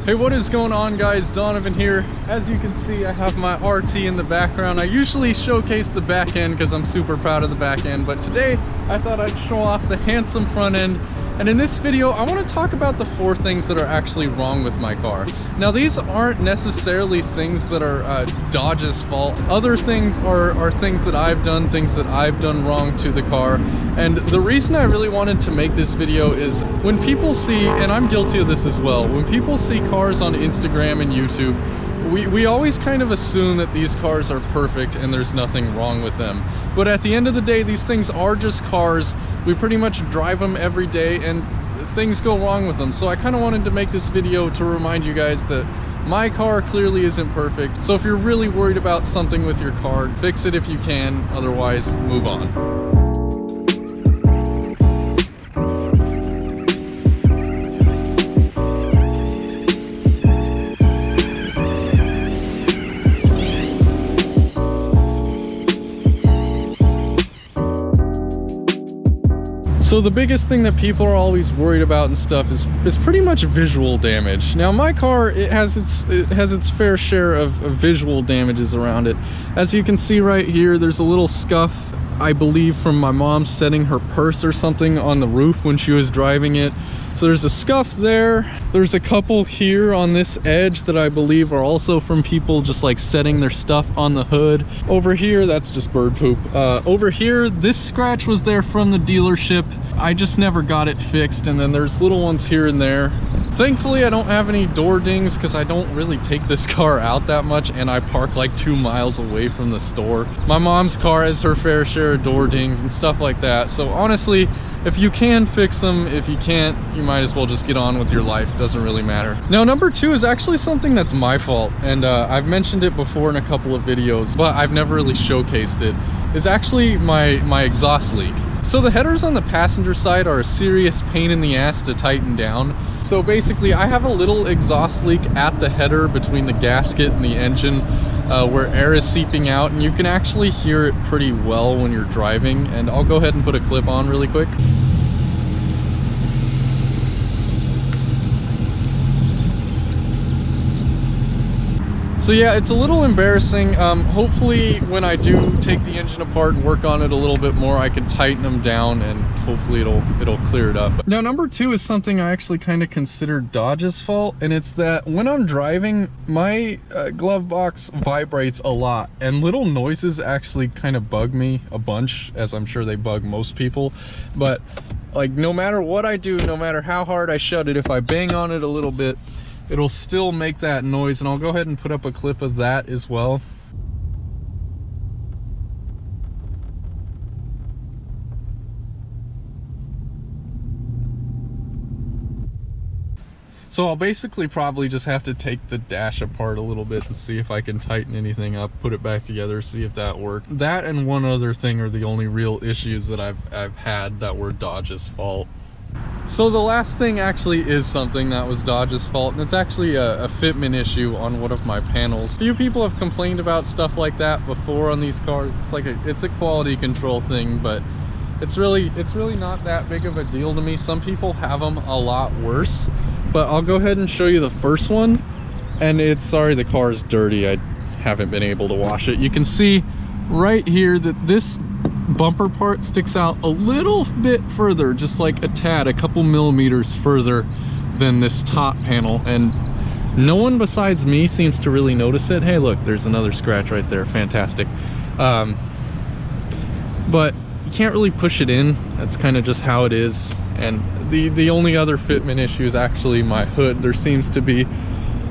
Hey, what is going on, guys? Donovan here. As you can see, I have my RT in the background. I usually showcase the back end because I'm super proud of the back end, but today I thought I'd show off the handsome front end. And in this video, I want to talk about the 4 things that are actually wrong with my car. Now, these aren't necessarily things that are Dodge's fault. Other things are things that I've done wrong to the car. And the reason I really wanted to make this video is when people see, and I'm guilty of this as well, when people see cars on Instagram and YouTube, we always kind of assume that these cars are perfect and there's nothing wrong with them. But at the end of the day, these things are just cars. We pretty much drive them every day and things go wrong with them. So I kind of wanted to make this video to remind you guys that my car clearly isn't perfect. So if you're really worried about something with your car, fix it if you can, otherwise move on. So the biggest thing that people are always worried about and stuff is pretty much visual damage. Now my car, it has its fair share of visual damages around it. As you can see right here, there's a little scuff, I believe from my mom setting her purse or something on the roof when she was driving it. So there's a scuff there. There's a couple here on this edge that I believe are also from people just like setting their stuff on the hood. Over here, that's just bird poop. Over here, this scratch was there from the dealership. I just never got it fixed, and then there's little ones here and there. Thankfully, I don't have any door dings because I don't really take this car out that much, and I park like 2 miles away from the store. My mom's car has her fair share of door dings and stuff like that. So honestly, if you can fix them, if you can't, you might as well just get on with your life. It doesn't really matter. Now, number 2 is actually something that's my fault, and I've mentioned it before in a couple of videos, but I've never really showcased it. Is actually my exhaust leak. So the headers on the passenger side are a serious pain in the ass to tighten down. So basically, I have a little exhaust leak at the header between the gasket and the engine where air is seeping out, and you can actually hear it pretty well when you're driving. And I'll go ahead and put a clip on really quick. So yeah, it's a little embarrassing. Hopefully when I do take the engine apart and work on it a little bit more, I can tighten them down and hopefully it'll clear it up. Now, number 2 is something I actually kind of consider Dodge's fault, and it's that when I'm driving, my glove box vibrates a lot, and little noises actually kind of bug me a bunch, as I'm sure they bug most people. But like, no matter what I do, no matter how hard I shut it, if I bang on it a little bit, it'll still make that noise, and I'll go ahead and put up a clip of that as well. So I'll basically probably just have to take the dash apart a little bit and see if I can tighten anything up, put it back together, see if that worked. That and one other thing are the only real issues that I've had that were Dodge's fault. So the last thing actually is something that was Dodge's fault, and it's actually a fitment issue on one of my panels. Few people have complained about stuff like that before on these cars. It's a quality control thing, but it's really not that big of a deal to me. Some people have them a lot worse, but I'll go ahead and show you the first one. And it's, sorry, the car is dirty. I haven't been able to wash it. You can see right here that this bumper part sticks out a little bit further, just like a tad, a couple millimeters further than this top panel, and no one besides me seems to really notice it. Hey, look, there's another scratch right there. Fantastic. But you can't really push it in. That's kind of just how it is. And the only other fitment issue is actually my hood. There seems to be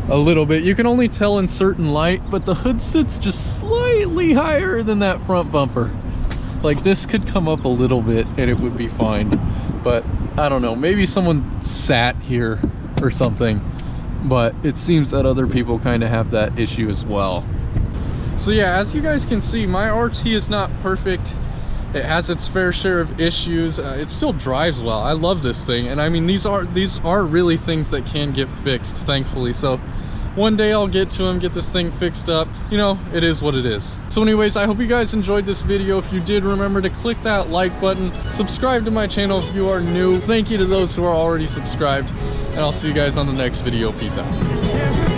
a little bit, you can only tell in certain light, but the hood sits just slightly higher than that front bumper. Like, this could come up a little bit and it would be fine, but I don't know, maybe someone sat here or something, but it seems that other people kind of have that issue as well. So yeah, as you guys can see, my RT is not perfect. It has its fair share of issues. It still drives well. I love this thing, and I mean, these are really things that can get fixed, thankfully. So One day I'll get to him, get this thing fixed up. You know, it is what it is. So anyways, I hope you guys enjoyed this video. If you did, remember to click that like button. Subscribe to my channel if you are new. Thank you to those who are already subscribed. And I'll see you guys on the next video. Peace out.